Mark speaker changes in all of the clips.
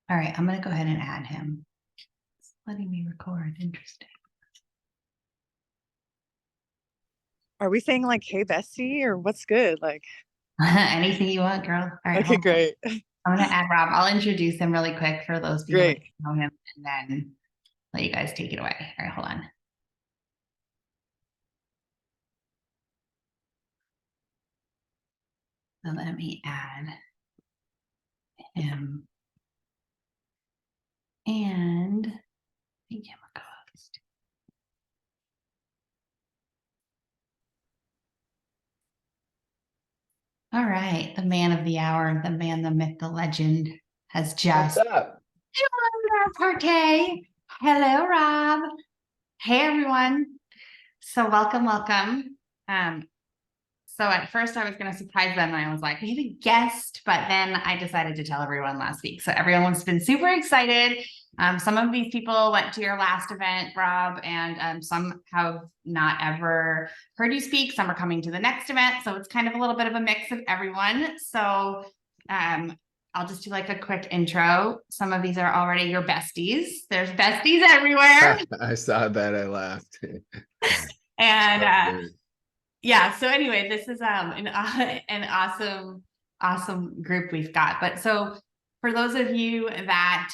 Speaker 1: All right, I'm going to go ahead and add him. It's letting me record. Interesting.
Speaker 2: Are we saying like, hey, bestie, or what's good? Like,
Speaker 1: Anything you want, girl. All right,
Speaker 2: okay,
Speaker 1: hold on.
Speaker 2: great.
Speaker 1: I'm going to add Rob. I'll introduce him really quick for those people that
Speaker 2: Great.
Speaker 1: know him and then let you guys take it away. All right, hold on. So let me add him and make him a co-host. All right, the man of the hour, the man, the myth, the legend has
Speaker 3: What's
Speaker 1: just
Speaker 3: up?
Speaker 1: joined our party. Hello, Rob. Hey, everyone. So welcome. Um, so at first I was going to surprise them and I was like, we have a guest, but then I decided to tell everyone last week. So everyone's been super excited. Some of these people went to your last event, Rob, and some have not ever heard you speak. Some are coming to the next event. So it's kind of a little bit of a mix of everyone. So I'll just do like a quick intro. Some of these are already your besties. There's besties everywhere.
Speaker 3: I saw that. I laughed.
Speaker 1: And yeah, so anyway, this is an awesome group we've got. But so for those of you that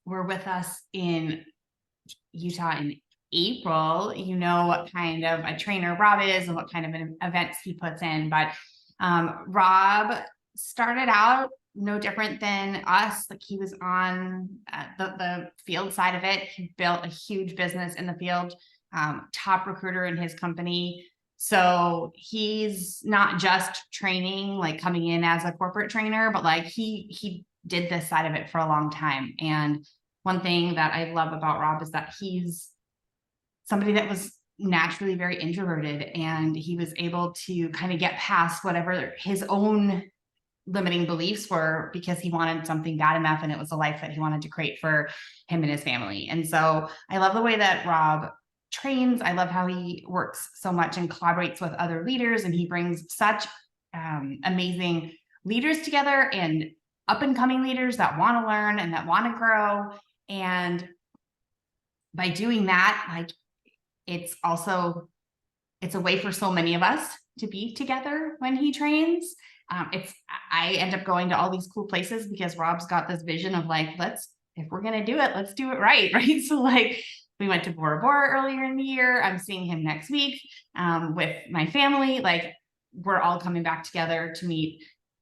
Speaker 1: were with us in Utah in April, you know what kind of a trainer Rob is and what kind of events he puts in. But Rob started out no different than us. Like he was on the field side of it. He built a huge business in the field, top recruiter in his company. So he's not just training, like coming in as a corporate trainer, but like he did this side of it for a long time. And one thing that I love about Rob is that he's somebody that was naturally very introverted, and he was able to kind of get past whatever his own limiting beliefs were because he wanted something bad enough, and it was a life that he wanted to create for him and his family. And so I love the way that Rob trains. I love how he works so much and collaborates with other leaders, and he brings such amazing leaders together and up and coming leaders that want to learn and that want to grow. And by doing that, like it's a way for so many of us to be together when he trains. I end up going to all these cool places because Rob's got this vision of like, if we're going to do it, let's do it right. Right. So like we went to Bora Bora earlier in the year. I'm seeing him next week with my family. Like we're all coming back together to meet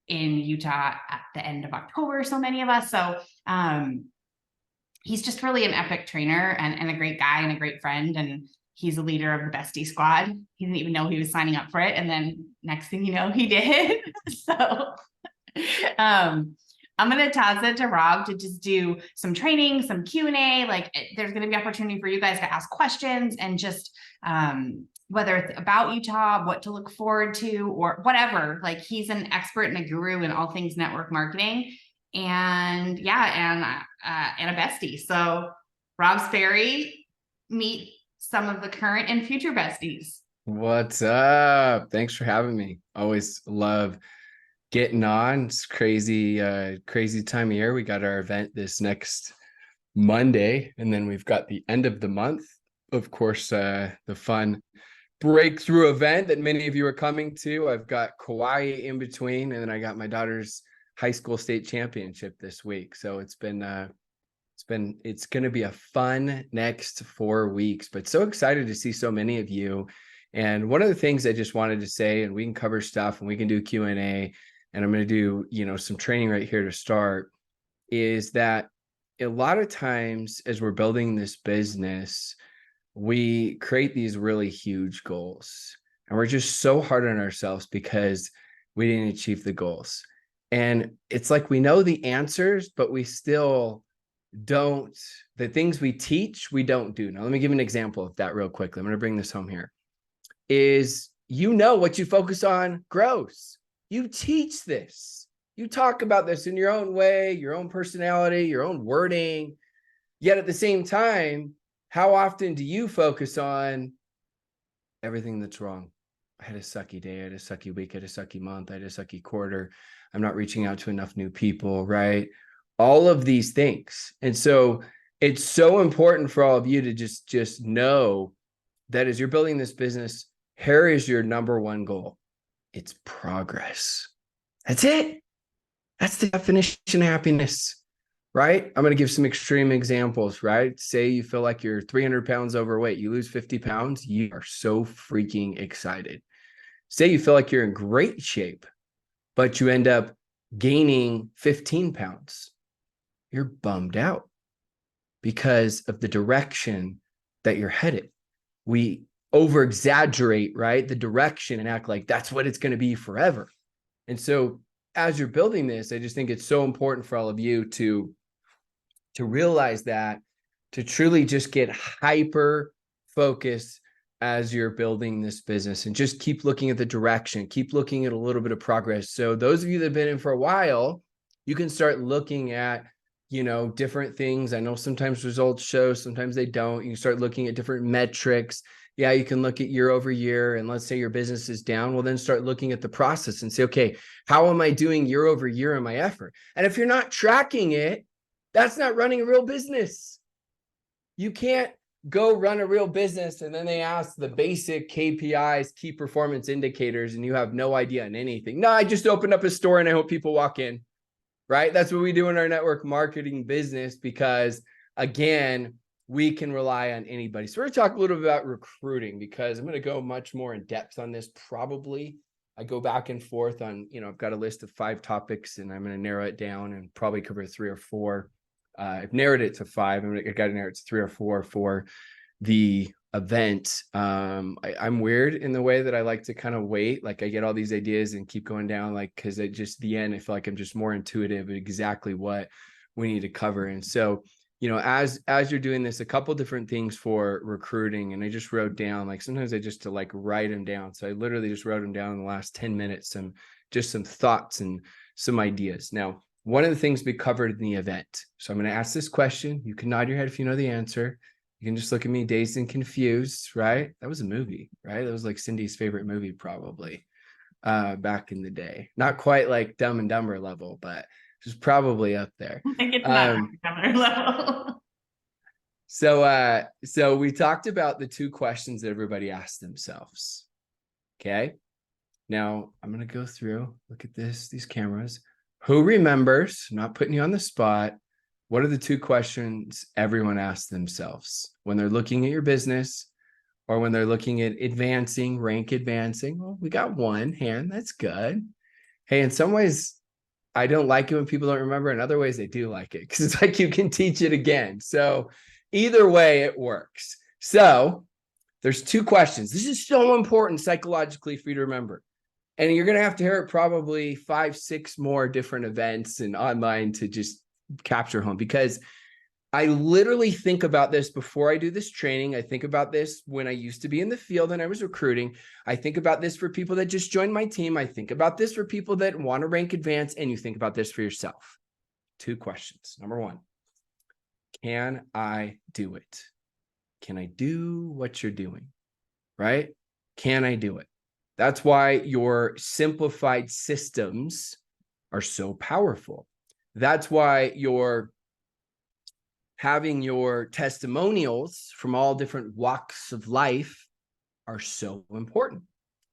Speaker 1: in Utah at the end of October. So many of us. So he's just really an epic trainer and a great guy and a great friend. And he's a leader of the bestie squad. He didn't even know he was signing up for it. And then next thing you know, he did. So I'm going to toss it to Rob to just do some training, some Q&A. Like there's going to be opportunity for you guys to ask questions and just whether it's about Utah, what to look forward to, or whatever. Like he's an expert and a guru in all things network marketing. And yeah, and a bestie. So Rob Sperry, meet some of the current and future besties.
Speaker 3: What's up? Thanks for having me. Always love getting on. It's crazy time of year. We got our event this next Monday, and then we've got the end of the month. Of course, the fun breakthrough event that many of you are coming to. I've got Kauai in between, and then I got my daughter's high school state championship this week. So it's going to be a fun next 4 weeks, but so excited to see so many of you. And one of the things I just wanted to say, and we can cover stuff and we can do Q&A, and I'm going to do, some training right here to start, is that a lot of times as we're building this business, we create these really huge goals and we're just so hard on ourselves because we didn't achieve the goals. And it's like we know the answers, but we still don't. The things we teach, we don't do. Now, let me give an example of that real quickly. I'm going to bring this home here. Is what you focus on grows. You teach this. You talk about this in your own way, your own personality, your own wording. Yet at the same time, how often do you focus on everything that's wrong? I had a sucky day, I had a sucky week, I had a sucky month, I had a sucky quarter. I'm not reaching out to enough new people, right? all of these things. And so it's so important for all of you to just know that as you're building this business, here is your number one goal. It's progress. That's it. That's the definition of happiness, right? I'm going to give some extreme examples, right? Say you feel like you're 300 pounds overweight, you lose 50 pounds, you are so freaking excited. Say you feel like you're in great shape, but you end up gaining 15 pounds. You're bummed out because of the direction that you're headed. We over exaggerate, right? The direction and act like that's what it's going to be forever. And so as you're building this, I just think it's so important for all of you to realize that, to truly just get hyper focused as you're building this business, and just keep looking at the direction, keep looking at a little bit of progress. So those of you that have been in for a while, you can start looking at, different things. I know sometimes results show, sometimes they don't. You can start looking at different metrics. Yeah, you can look at year over year, and let's say your business is down. Well, then start looking at the process and say, okay, how am I doing year over year in my effort? And if you're not tracking it, that's not running a real business. You can't go run a real business and then they ask the basic KPIs, key performance indicators, and you have no idea on anything. No, I just opened up a store and I hope people walk in, right? That's what we do in our network marketing business, because again, we can rely on anybody. So we're going to talk a little bit about recruiting, because I'm going to go much more in depth on this. Probably I go back and forth on, I've got a list of 5 topics and I'm going to narrow it down and probably cover 3 or 4. I've narrowed it to 5. I got to narrow it to 3 or 4 for the event. I'm weird in the way that I like to kind of wait. Like I get all these ideas and keep going down, like, because at just the end, I feel like I'm just more intuitive of exactly what we need to cover. And so, as you're doing this, a couple different things for recruiting, and I just wrote down, like sometimes I just to like write them down. So I literally just wrote them down in the last 10 minutes, some thoughts and some ideas. Now, one of the things we covered in the event. So I'm going to ask this question. You can nod your head if you know the answer. You can just look at me dazed and confused, right? That was a movie, right? That was like Cindy's favorite movie, probably, back in the day. Not quite like Dumb and Dumber level, but it was probably up there.
Speaker 1: I think it's not another level.
Speaker 3: So we talked about the 2 questions that everybody asked themselves. Okay. Now I'm going to go through, look at these cameras. Who remembers, not putting you on the spot, what are the 2 questions everyone asks themselves when they're looking at your business, or when they're looking at rank advancing? Well, we got one hand. That's good. Hey, in some ways, I don't like it when people don't remember. In other ways, I do like it, because it's like you can teach it again. So either way, it works. So there's 2 questions. This is so important psychologically for you to remember. And you're going to have to hear it probably 5, 6 more different events and online to just capture home, because I literally think about this before I do this training. I think about this when I used to be in the field and I was recruiting. I think about this for people that just joined my team. I think about this for people that want to rank advance, and you think about this for yourself. 2 questions. Number 1, can I do it? Can I do what you're doing? Right? Can I do it? That's why your simplified systems are so powerful. That's why you're having your testimonials from all different walks of life are so important,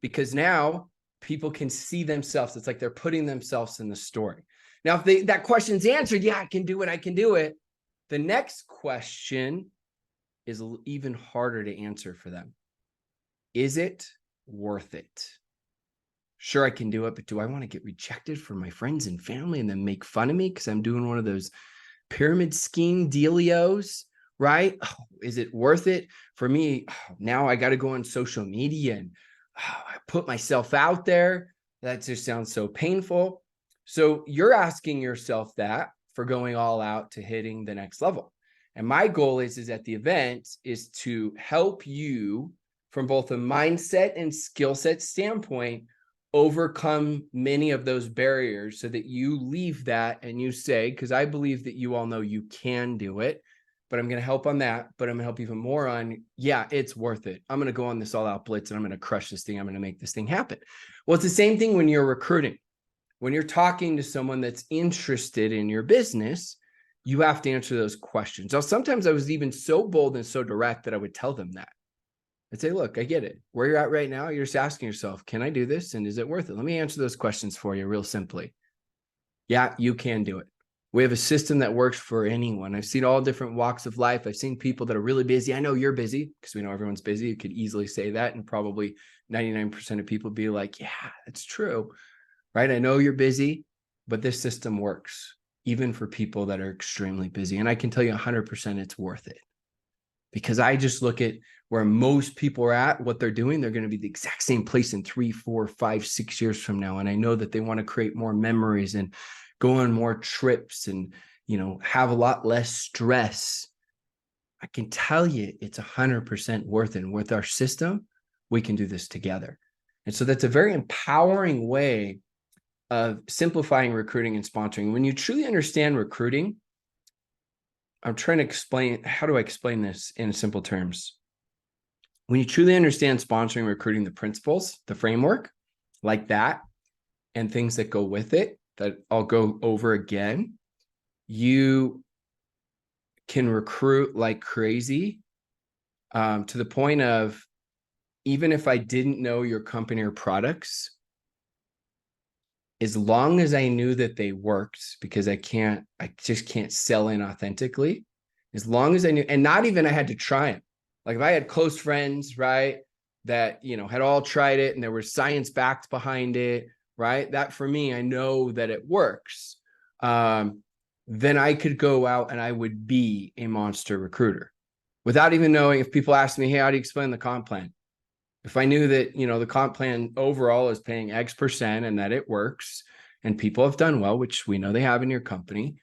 Speaker 3: because now people can see themselves. It's like they're putting themselves in the story. Now, if that question's answered, yeah, I can do it. The next question is even harder to answer for them. Is it worth it? Sure, I can do it, but do I want to get rejected from my friends and family and then make fun of me because I'm doing one of those pyramid scheme dealios, right? Oh, is it worth it for me? Oh, now I got to go on social media and I put myself out there. That just sounds so painful. So you're asking yourself that for going all out to hitting the next level. And my goal is at the event is to help you from both a mindset and skill set standpoint overcome many of those barriers, so that you leave that and you say, because I believe that you all know you can do it, but I'm going to help on that, but I'm going to help even more on, yeah, it's worth it. I'm going to go on this all out blitz and I'm going to crush this thing. I'm going to make this thing happen. Well, it's the same thing when you're recruiting. When you're talking to someone that's interested in your business, you have to answer those questions. Now, sometimes I was even so bold and so direct that I would tell them that. I'd say, look, I get it. Where you're at right now, you're just asking yourself, can I do this? And is it worth it? Let me answer those questions for you real simply. Yeah, you can do it. We have a system that works for anyone. I've seen all different walks of life. I've seen people that are really busy. I know you're busy because we know everyone's busy. You could easily say that. And probably 99% of people be like, yeah, that's true. Right? I know you're busy, but this system works even for people that are extremely busy. And I can tell you 100% it's worth it. Because I just look at where most people are at, what they're doing, they're going to be the exact same place in 3, 4, 5, 6 years from now. And I know that they want to create more memories and go on more trips and, have a lot less stress. I can tell you it's 100% worth it. And with our system, we can do this together. And so that's a very empowering way of simplifying recruiting and sponsoring. When you truly understand recruiting, I'm trying to explain, how do I explain this in simple terms? When you truly understand sponsoring, recruiting, the principles, the framework like that, and things that go with it, that I'll go over again, you can recruit like crazy, to the point of, even if I didn't know your company or products, as long as I knew that they worked, because I just can't sell inauthentically. As long as I knew, and not even I had to try it. Like if I had close friends, right, that, had all tried it and there was science backed behind it, right? That for me, I know that it works. Then I could go out and I would be a monster recruiter without even knowing. If people ask me, hey, how do you explain the comp plan? If I knew that, the comp plan overall is paying X% and that it works and people have done well, which we know they have in your company,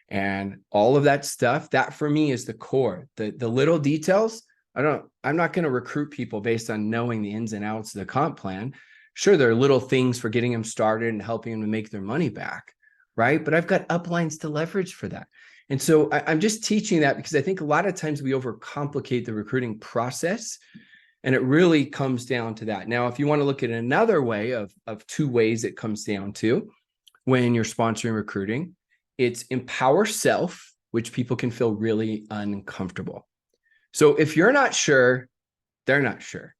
Speaker 3: and all of that stuff, that for me is the core. The little details, I'm not going to recruit people based on knowing the ins and outs of the comp plan. Sure, there are little things for getting them started and helping them to make their money back, right? But I've got uplines to leverage for that. And so I'm just teaching that because I think a lot of times we overcomplicate the recruiting process. And it really comes down to that. Now, if you want to look at another way of 2 ways it comes down to when you're sponsoring recruiting, it's empower self, which people can feel really uncomfortable. So if you're not sure, they're not sure.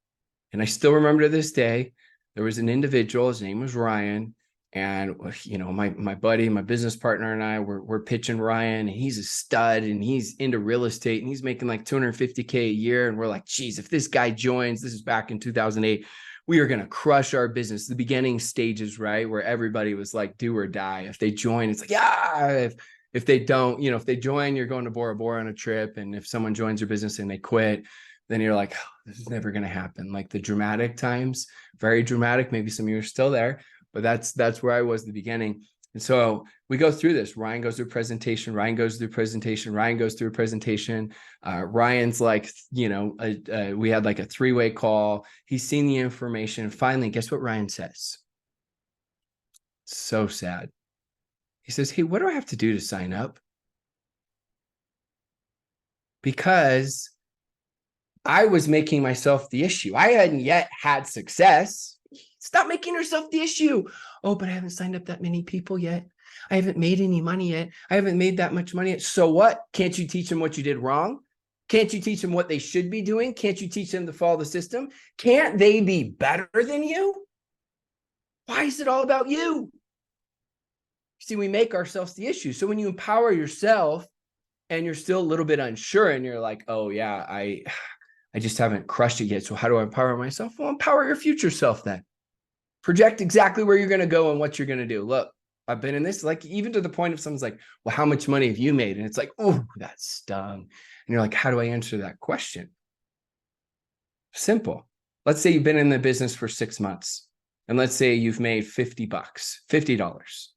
Speaker 3: And I still remember to this day, there was an individual, his name was Ryan. And, my buddy, my business partner and I we're pitching Ryan, and he's a stud and he's into real estate and he's making like $250K a year. And we're like, geez, if this guy joins, this is back in 2008, we are going to crush our business. The beginning stages, right? Where everybody was like, do or die. If they join, it's like, yeah, if they don't, if they join, you're going to Bora Bora on a trip. And if someone joins your business and they quit, then you're like, oh, this is never going to happen. Like the dramatic times, very dramatic. Maybe some of you are still there. But that's where I was at the beginning. And so we go through this. Ryan goes through a presentation. Ryan goes through a presentation. Ryan goes through a presentation. Ryan's like, we had like a 3-way call. He's seen the information. Finally, guess what Ryan says? So sad. He says, hey, what do I have to do to sign up? Because I was making myself the issue. I hadn't yet had success. Stop making yourself the issue. Oh, but I haven't signed up that many people yet. I haven't made any money yet. I haven't made that much money yet. So what? Can't you teach them what you did wrong? Can't you teach them what they should be doing? Can't you teach them to follow the system? Can't they be better than you? Why is it all about you? See, we make ourselves the issue. So when you empower yourself and you're still a little bit unsure and you're like, oh yeah, I just haven't crushed it yet. So how do I empower myself? Well, empower your future self then. Project exactly where you're going to go and what you're going to do. Look, I've been in this, like even to the point of someone's like, well, how much money have you made? And it's like, oh, that stung. And you're like, how do I answer that question? Simple. Let's say you've been in the business for 6 months. And let's say you've made $50, $50.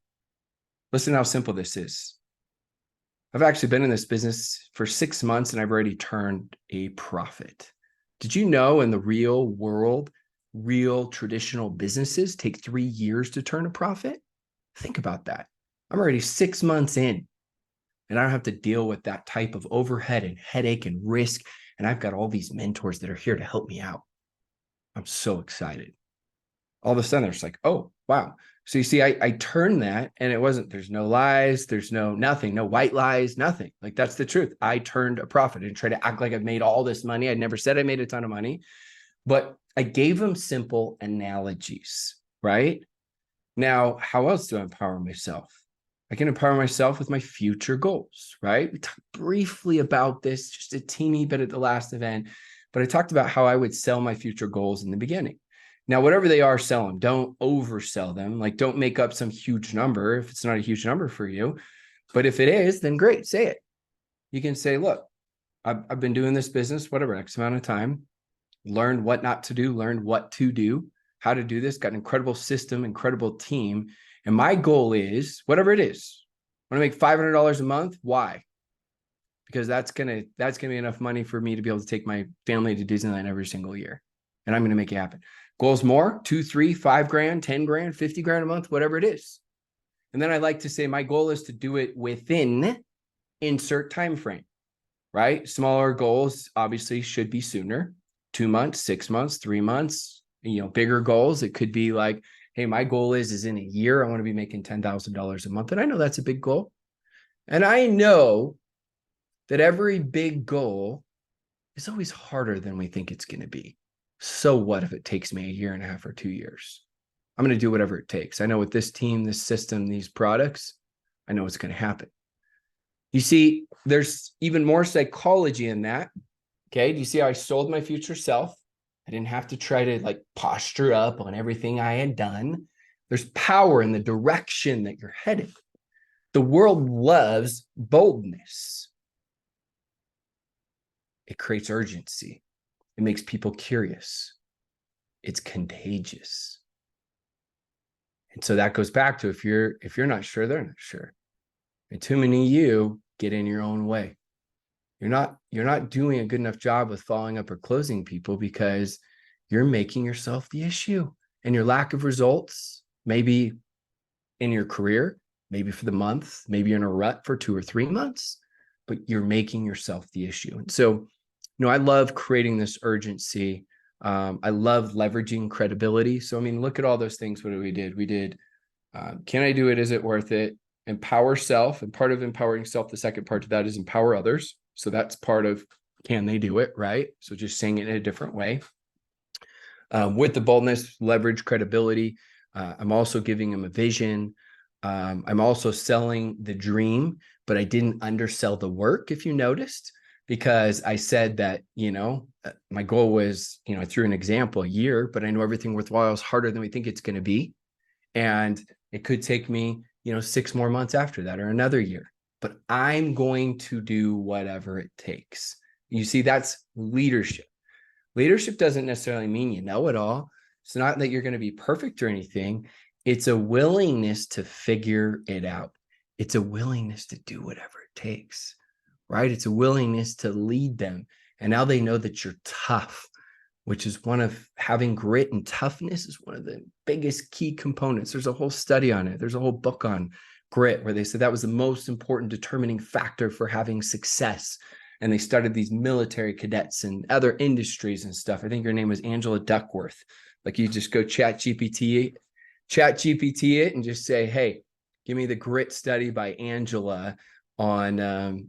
Speaker 3: Listen how simple this is. I've actually been in this business for 6 months and I've already turned a profit. Did you know in the real world, real traditional businesses take 3 years to turn a profit? Think about that. I'm already 6 months in and I don't have to deal with that type of overhead and headache and risk. And I've got all these mentors that are here to help me out. I'm so excited. All of a sudden, they're just like, oh, wow, So you see, I turned that, and it wasn't, there's no lies, there's no nothing, no white lies, nothing. Like, that's the truth. I turned a profit and tried to act like I've made all this money. I never said I made a ton of money, but I gave them simple analogies, right? Now, how else do I empower myself? I can empower myself with my future goals, right? We talked briefly about this, just a teeny bit at the last event, but I talked about how I would sell my future goals in the beginning. Now, whatever they are, sell them. Don't oversell them. Like, don't make up some huge number if it's not a huge number for you. But if it is, then great, say it. You can say, look, I've been doing this business, whatever, X amount of time, learned what not to do, learned what to do, how to do this, got an incredible system, incredible team. And my goal is, whatever it is, I want to make $500 a month. Why? Because that's gonna be enough money for me to be able to take my family to Disneyland every single year. And I'm going to make it happen. Goals more, 2, 3, 5 grand, 10 grand, 50 grand a month, whatever it is. And then I like to say my goal is to do it within insert time frame, right? Smaller goals obviously should be sooner, 2 months, 6 months, 3 months. Bigger goals, it could be like, hey, my goal is in a year, I want to be making $10,000 a month. And I know that's a big goal. And I know that every big goal is always harder than we think it's going to be. So what if it takes me a year and a half or 2 years? I'm going to do whatever it takes. I know with this team, this system, these products, I know what's going to happen. You see, there's even more psychology in that. Okay. Do you see how I sold my future self? I didn't have to try to like posture up on everything I had done. There's power in the direction that you're headed. The world loves boldness. It creates urgency. It makes people curious. It's contagious. And so that goes back to if you're not sure, they're not sure. And too many of you get in your own way. You're not doing a good enough job with following up or closing people because you're making yourself the issue. And your lack of results, maybe in your career, maybe for the month, maybe you're in a rut for 2 or 3 months, but you're making yourself the issue. And so, I love creating this urgency. I love leveraging credibility. So, look at all those things. What we did? We did, can I do it? Is it worth it? Empower self. And part of empowering self, the second part of that is empower others. So that's part of, can they do it? Right. So just saying it in a different way. With the boldness, leverage credibility. I'm also giving them a vision. I'm also selling the dream, but I didn't undersell the work, if you noticed, because I said that, my goal was, I threw an example, a year, but I know everything worthwhile is harder than we think it's going to be. And it could take me, 6 more months after that or another year, but I'm going to do whatever it takes. You see, that's leadership. Leadership doesn't necessarily mean you know it all. It's not that you're going to be perfect or anything. It's a willingness to figure it out. It's a willingness to do whatever it takes, right? It's a willingness to lead them. And now they know that you're tough, which is one of having grit, and toughness is one of the biggest key components. There's a whole study on it. There's a whole book on grit where they said that was the most important determining factor for having success. And they studied these military cadets and other industries and stuff. I think her name was Angela Duckworth. Like, you just go chat GPT it and just say, hey, give me the grit study by Angela on,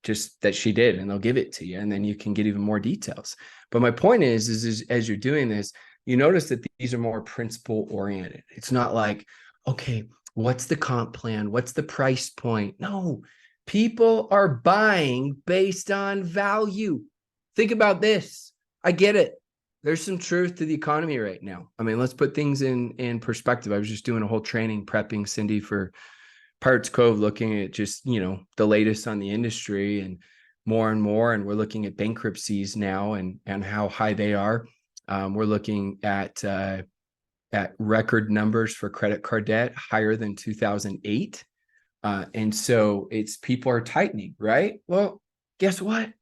Speaker 3: just that she did, and they'll give it to you. And then you can get even more details. But my point is as you're doing this, you notice that these are more principle oriented. It's not like, okay, what's the comp plan? What's the price point? No, people are buying based on value. Think about this. I get it. There's some truth to the economy right now. Let's put things in perspective. I was just doing a whole training prepping Cindy for Pirates Cove, looking at just, the latest on the industry and more, and we're looking at bankruptcies now and how high they are. We're looking at record numbers for credit card debt, higher than 2008. And so it's people are tightening, right? Well, guess what?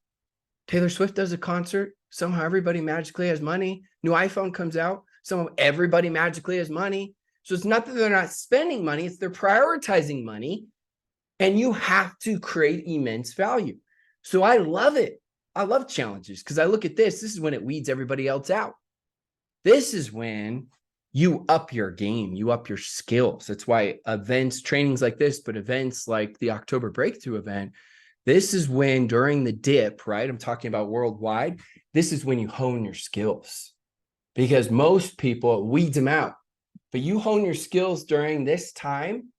Speaker 3: Taylor Swift does a concert. Somehow everybody magically has money. New iPhone comes out. Somehow everybody magically has money. So it's not that they're not spending money, it's they're prioritizing money. And you have to create immense value. So I love it. I love challenges because I look at this. This is when it weeds everybody else out. This is when you up your game, you up your skills. That's why events, trainings like this, but events like the October Breakthrough event, this is when during the dip, right? I'm talking about worldwide. This is when you hone your skills, because most people weeds them out. But you hone your skills during this time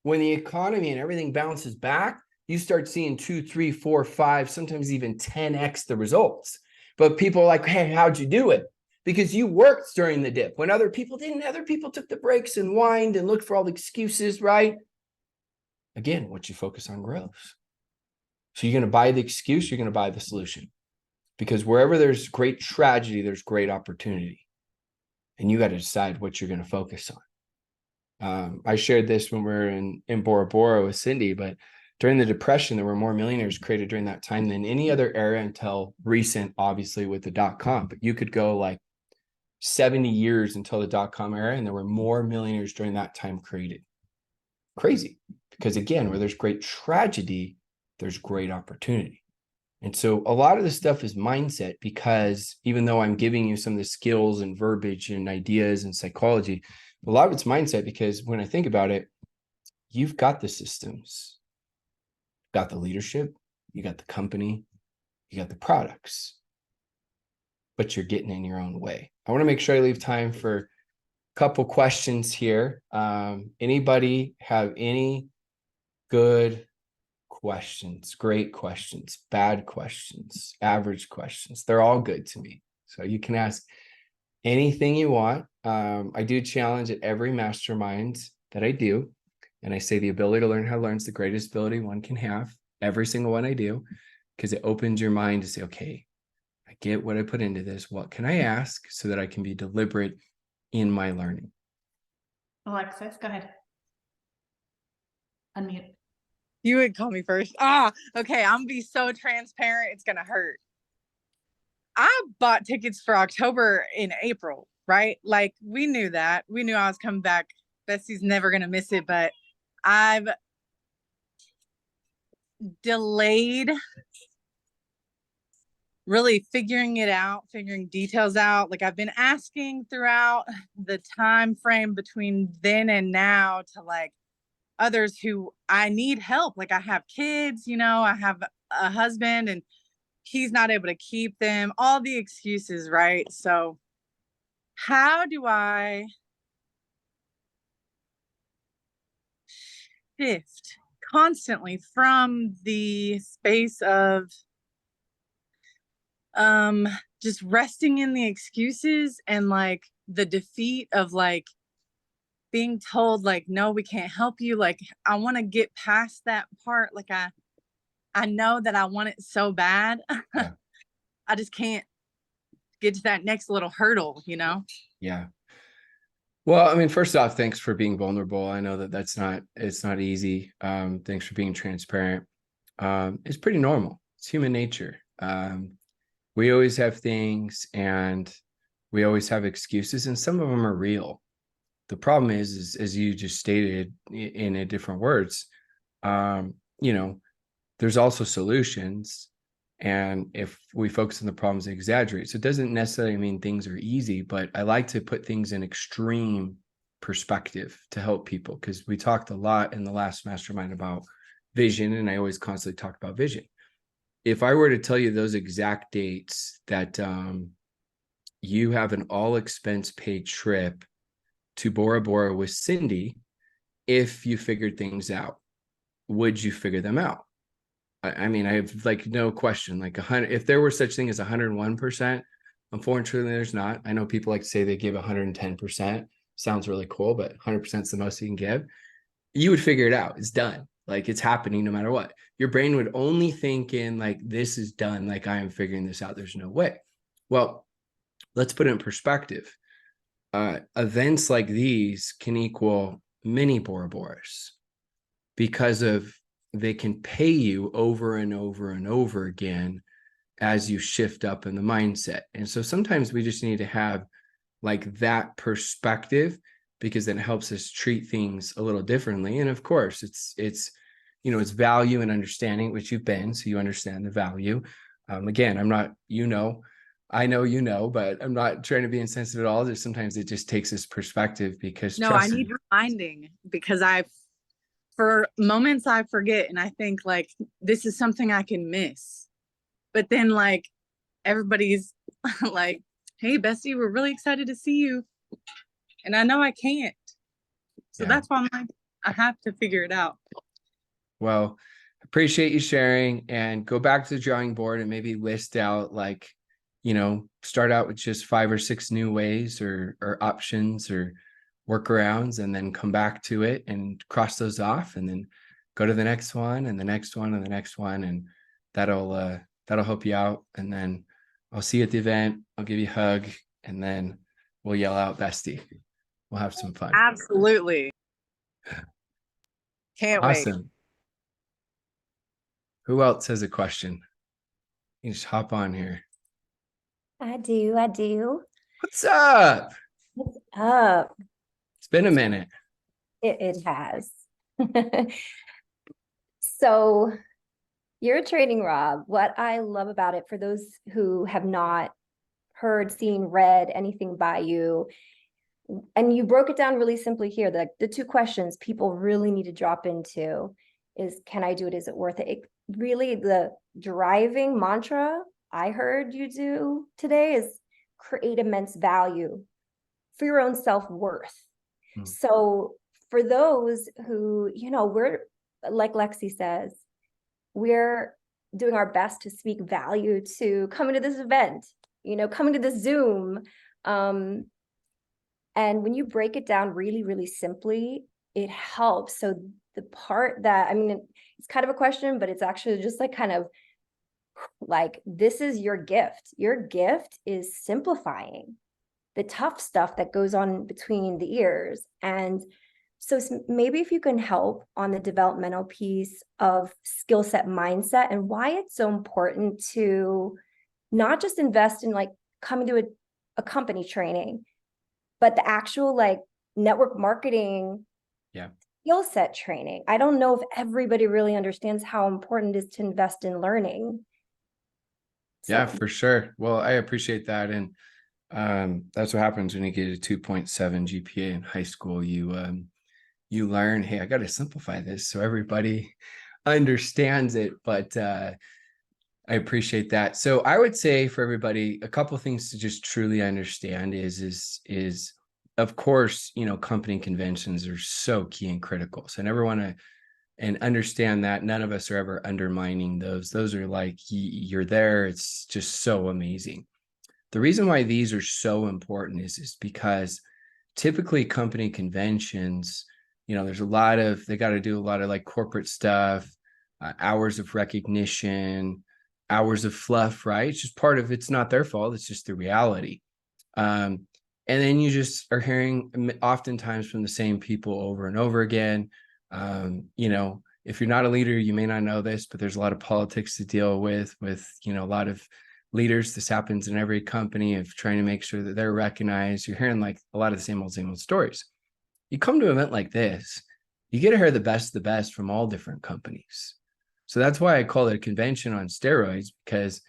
Speaker 3: when the economy and everything bounces back, you start seeing 2, 3, 4, 5, sometimes even 10x the results. But people are like, hey, how'd you do it? Because you worked during the dip when other people didn't. Other people took the breaks and whined and looked for all the excuses, right? Again, what you focus on grows. So you're going to buy the excuse, you're going to buy the solution. Because wherever there's great tragedy, there's great opportunity. And you got to decide what you're going to focus on. I shared this when we were in Bora Bora with Cindy, but during the Depression, there were more millionaires created during that time than any other era until recent, obviously, with the .com. But you could go like 70 years until the .com era, and there were more millionaires during that time created. Crazy. Because again, where there's great tragedy, there's great opportunity. And so a lot of this stuff is mindset, because even though I'm giving you some of the skills and verbiage and ideas and psychology, a lot of it's mindset, because when I think about it, you've got the systems, got the leadership, you got the company, you got the products, but you're getting in your own way. I want to make sure I leave time for a couple questions here. Anybody have any good questions, great questions, bad questions, average questions? They're all good to me. So you can ask anything you want. I do challenge at every mastermind that I do. And I say the ability to learn how to learn is the greatest ability one can have. Every single one I do, because it opens your mind to say, okay, I get what I put into this. What can I ask so that I can be deliberate in my learning?
Speaker 1: Alexis, go ahead. Unmute.
Speaker 2: You would call me first. Okay. I'm gonna be so transparent. It's gonna hurt. I bought tickets for October in April, right? Like we knew that. We knew I was coming back. Bessie's never gonna miss it, but I've delayed really figuring it out, figuring details out. Like I've been asking throughout the time frame between then and now to like others who I need help. Like I have kids, you know, I have a husband and he's not able to keep them, all the excuses, right? So how do I shift constantly from the space of just resting in the excuses and like the defeat of like being told like, no, we can't help you. Like I want to get past that part. Like I know that I want it so bad.
Speaker 3: Yeah.
Speaker 2: I just can't get to that next little hurdle, you know?
Speaker 3: Yeah. Well, I mean, first off, thanks for being vulnerable. I know that it's not easy. Thanks for being transparent. It's pretty normal. It's human nature. We always have things and we always have excuses, and some of them are real. The problem is as you just stated in a different words, you know, there's also solutions. And if we focus on the problems and exaggerate, so it doesn't necessarily mean things are easy, but I like to put things in extreme perspective to help people, because we talked a lot in the last mastermind about vision, and I always constantly talk about vision. If I were to tell you those exact dates that you have an all expense paid trip to Bora Bora with Cindy, if you figured things out, would you figure them out? I mean, I have like no question, like 100, if there were such thing as 101%, unfortunately there's not. I know people like to say they give 110%, sounds really cool, but 100% is the most you can give. You would figure it out. It's done. Like it's happening no matter what. Your brain would only think in like, this is done. Like I am figuring this out. There's no way. Well, let's put it in perspective. Events like these can equal mini Bora Boras, because of they can pay you over and over and over again as you shift up in the mindset. And so sometimes we just need to have like that perspective, because then it helps us treat things a little differently. And of course, it's you know, it's value and understanding, which you've been, so you understand the value. Again, I'm not, you know, I know, you know, but I'm not trying to be insensitive at all. There's sometimes it just takes this perspective because
Speaker 2: No, I
Speaker 3: trust
Speaker 2: need
Speaker 3: me.
Speaker 2: reminding because for moments I forget and I think like this is something I can miss. But then like everybody's like, hey, Bestie, we're really excited to see you. And I know I can't. So
Speaker 3: Yeah.
Speaker 2: that's why I'm like, I have to figure it out.
Speaker 3: Well, appreciate you sharing, and go back to the drawing board and maybe list out like, start out with just 5 or 6 new ways or options or workarounds, and then come back to it and cross those off, and then go to the next one and the next one and the next one. And that'll help you out. And then I'll see you at the event. I'll give you a hug, and then we'll yell out bestie. We'll have some fun.
Speaker 2: Absolutely. Can't wait.
Speaker 3: Awesome. Who else has a question? You just hop on here.
Speaker 4: I do.
Speaker 3: What's up?
Speaker 4: What's up?
Speaker 3: It's been a minute.
Speaker 4: It has. So you're training Rob. What I love about it, for those who have not heard, seen, read anything by you, and you broke it down really simply here, the 2 questions people really need to drop into is, can I do it? Is it worth it? Really, the driving mantra I heard you do today is create immense value for your own self-worth. So for those who, we're, like Lexi says, we're doing our best to speak value to coming to this event, coming to this Zoom. And when you break it down really, really simply, it helps. So the part that, it's kind of a question, but it's actually just like kind of like, this is your gift. Your gift is simplifying the tough stuff that goes on between the ears. And so maybe if you can help on the developmental piece of skill set mindset and why it's so important to not just invest in like coming to a company training, but the actual like network marketing skill set training. I don't know if everybody really understands how important it is to invest in learning.
Speaker 3: Yeah, for sure. Well, I appreciate that. And that's what happens when you get a 2.7 GPA in high school. You learn, hey, I got to simplify this so everybody understands it. But I appreciate that. So I would say for everybody, a couple of things to just truly understand is of course, company conventions are so key and critical. So I never want to, and understand that none of us are ever undermining those. Those are like, you're there. It's just so amazing. The reason why these are so important is because typically company conventions, there's they got to do a lot of like corporate stuff, hours of recognition, hours of fluff, right? It's just part of, it's not their fault. It's just the reality. And then you just are hearing oftentimes from the same people over and over again. If you're not a leader, you may not know this, but there's a lot of politics to deal with, a lot of leaders. This happens in every company of trying to make sure that they're recognized. You're hearing like a lot of the same old stories. You come to an event like this, you get to hear the best from all different companies. So that's why I call it a convention on steroids, because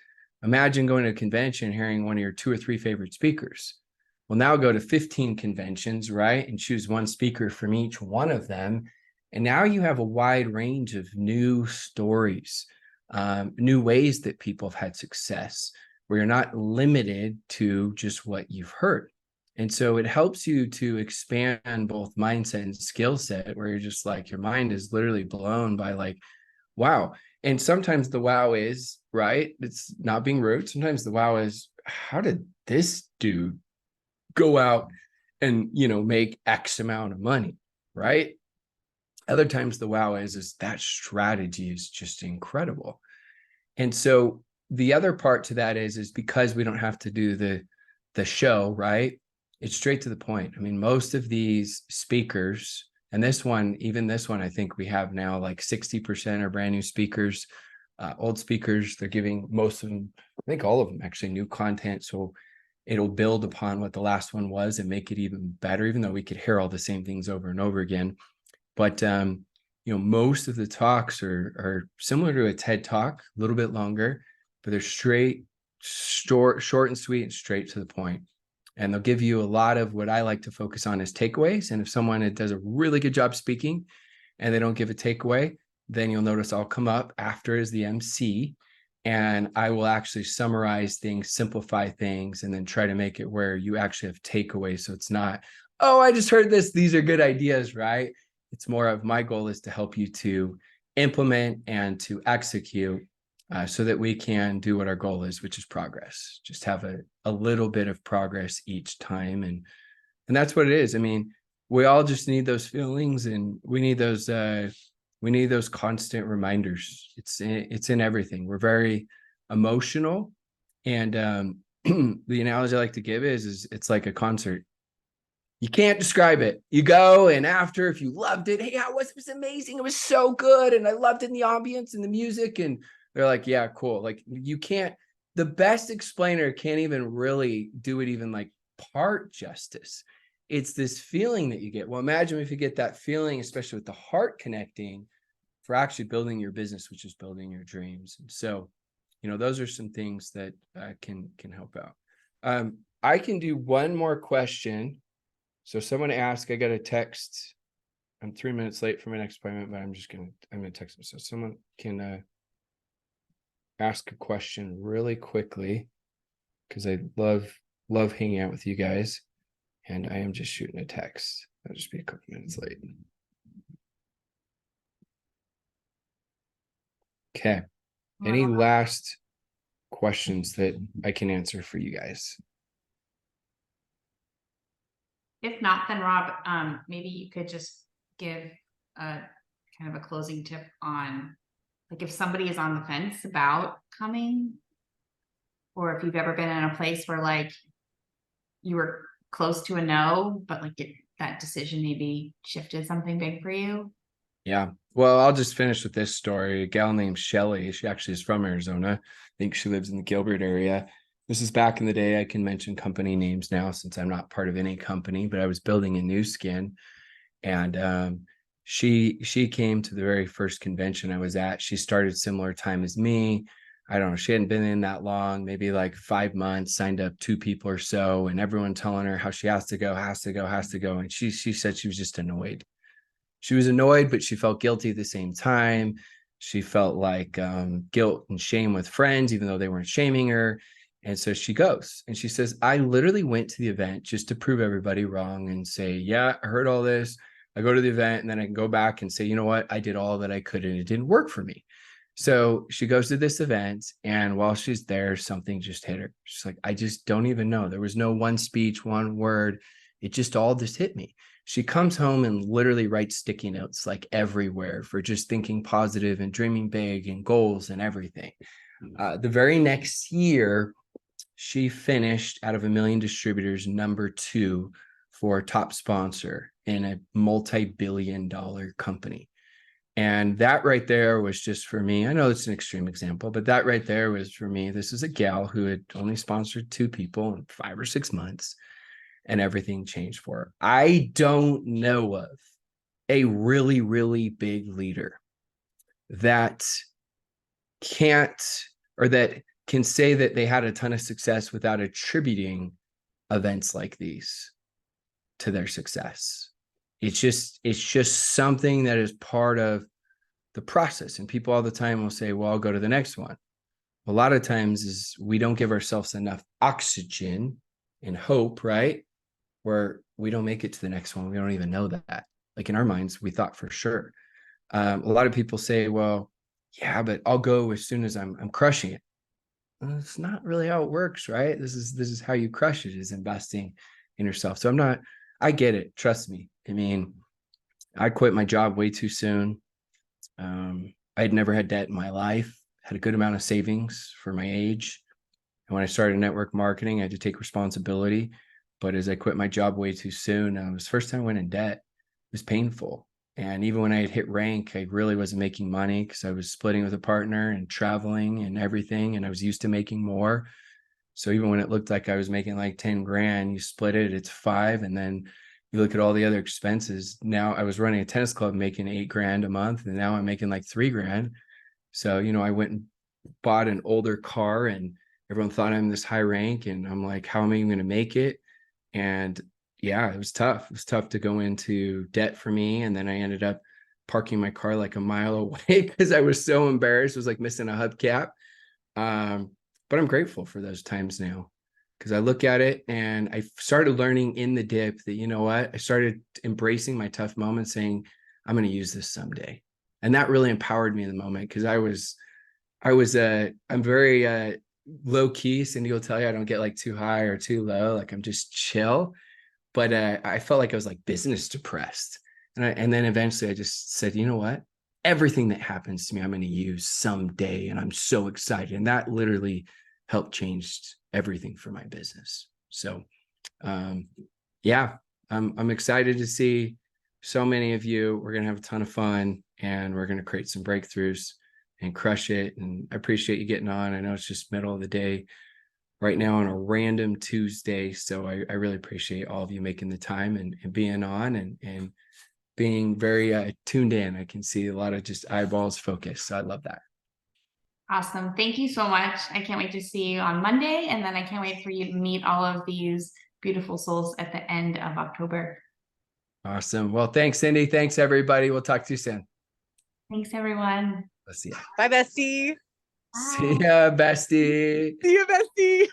Speaker 3: imagine going to a convention, hearing one of your 2 or 3 favorite speakers. Well, now go to 15 conventions, right? And choose one speaker from each one of them. And now you have a wide range of new stories, new ways that people have had success, where you're not limited to just what you've heard. And so it helps you to expand both mindset and skill set, where you're just like, your mind is literally blown by like, wow. And sometimes the wow is, right, it's not being rude. Sometimes the wow is, how did this dude go out and, make X amount of money, right? Other times the wow is that strategy is just incredible. And so the other part to that is because we don't have to do the show, right? It's straight to the point. Most of these speakers, and even this one, I think we have now like 60% are brand new speakers, old speakers. They're giving most of them, I think all of them actually, new content. So it'll build upon what the last one was and make it even better, even though we could hear all the same things over and over again. But, most of the talks are similar to a TED Talk, a little bit longer, but they're straight short and sweet and straight to the point. And they'll give you a lot of what I like to focus on as takeaways. And if someone does a really good job speaking and they don't give a takeaway, then you'll notice I'll come up after as the MC and I will actually summarize things, simplify things, and then try to make it where you actually have takeaways. So it's not, oh, I just heard this, these are good ideas, right? It's more of my goal is to help you to implement and to execute so that we can do what our goal is, which is progress. Just have a little bit of progress each time. And that's what it is. I mean, we all just need those feelings, and we need those constant reminders. It's in everything. We're very emotional. And the analogy I like to give is it's like a concert. You can't describe it. You go, and after, if you loved it, hey, it was amazing. It was so good. And I loved it in the ambience and the music. And they're like, yeah, cool. Like you can't, the best explainer can't even really do it even like part justice. It's this feeling that you get. Well, imagine if you get that feeling, especially with the heart connecting, for actually building your business, which is building your dreams. And so, those are some things that can help out. I can do one more question. So someone asked, I got a text. I'm 3 minutes late for my next appointment, but I'm gonna text them. So someone can ask a question really quickly, because I love hanging out with you guys. And I am just shooting a text. I'll just be a couple minutes late. Okay. Any last questions that I can answer for you guys?
Speaker 1: If not, then Rob, maybe you could just give a kind of a closing tip on, like, if somebody is on the fence about coming, or if you've ever been in a place where like you were close to a no, but like that decision maybe shifted something big for you.
Speaker 3: Yeah. Well, I'll just finish with this story. A gal named Shelly, she actually is from Arizona. I think she lives in the Gilbert area. This is back in the day. I can mention company names now since I'm not part of any company, but I was building a new skin. And she came to the very first convention I was at. She started similar time as me. I don't know, she hadn't been in that long, maybe like 5 months, signed up 2 people or so, and everyone telling her how she has to go. And she said she was just annoyed. She was annoyed, but she felt guilty at the same time. She felt like guilt and shame with friends, even though they weren't shaming her. And so she goes and she says, I literally went to the event just to prove everybody wrong and say, yeah, I heard all this. I go to the event and then I can go back and say, you know what? I did all that I could and it didn't work for me. So she goes to this event, and while she's there, something just hit her. She's like, I just don't even know. There was no one speech, one word. It just all just hit me. She comes home and literally writes sticky notes like everywhere for just thinking positive and dreaming big and goals and everything. The very next year, she finished out of 1 million distributors, #2 for top sponsor in a multi-billion-dollar company. And that right there was just for me. I know it's an extreme example, but that right there was for me. This is a gal who had only sponsored 2 people in 5 or 6 months, and everything changed for her. I don't know of a really, really big leader that can't, or that can say that they had a ton of success without attributing events like these to their success. It's just something that is part of the process. And people all the time will say, well, I'll go to the next one. A lot of times is we don't give ourselves enough oxygen and hope, right? Where we don't make it to the next one. We don't even know that. Like in our minds, we thought for sure. A lot of people say, well, yeah, but I'll go as soon as I'm crushing it. Well, it's not really how it works, right? This is how you crush it, is investing in yourself. So I get it. Trust me. I mean, I quit my job way too soon. I had never had debt in my life, had a good amount of savings for my age. And when I started network marketing, I had to take responsibility. But as I quit my job way too soon, it was the first time I went in debt. It was painful. And even when I had hit rank, I really wasn't making money because I was splitting with a partner and traveling and everything. And I was used to making more. So even when it looked like I was making like 10 grand, you split it, it's 5. And then you look at all the other expenses. Now I was running a tennis club making 8 grand a month. And now I'm making like 3 grand. So, I went and bought an older car and everyone thought I'm this high rank, and I'm like, how am I even going to make it? And yeah, it was tough. It was tough to go into debt for me. And then I ended up parking my car like a mile away because I was so embarrassed. It was like missing a hubcap. But I'm grateful for those times now, because I look at it and I started learning in the dip that, you know what, I started embracing my tough moments, saying, I'm going to use this someday. And that really empowered me in the moment, because I'm very low key. Cindy will tell you I don't get like too high or too low. Like I'm just chill. But I felt like I was like business depressed. And then eventually I just said, you know what? Everything that happens to me, I'm going to use someday. And I'm so excited. And that literally helped change everything for my business. So yeah, I'm excited to see so many of you. We're going to have a ton of fun, and we're going to create some breakthroughs and crush it. And I appreciate you getting on. I know it's just middle of the day right now on a random Tuesday. So I really appreciate all of you making the time and being on and being very tuned in. I can see a lot of just eyeballs focused. So I love that.
Speaker 1: Awesome. Thank you so much. I can't wait to see you on Monday. And then I can't wait for you to meet all of these beautiful souls at the end of October.
Speaker 3: Awesome. Well, thanks, Cindy. Thanks, everybody. We'll talk to you soon.
Speaker 1: Thanks, everyone.
Speaker 3: Let's see ya.
Speaker 2: Bye, bestie.
Speaker 3: See ya, bestie.
Speaker 2: See you, bestie.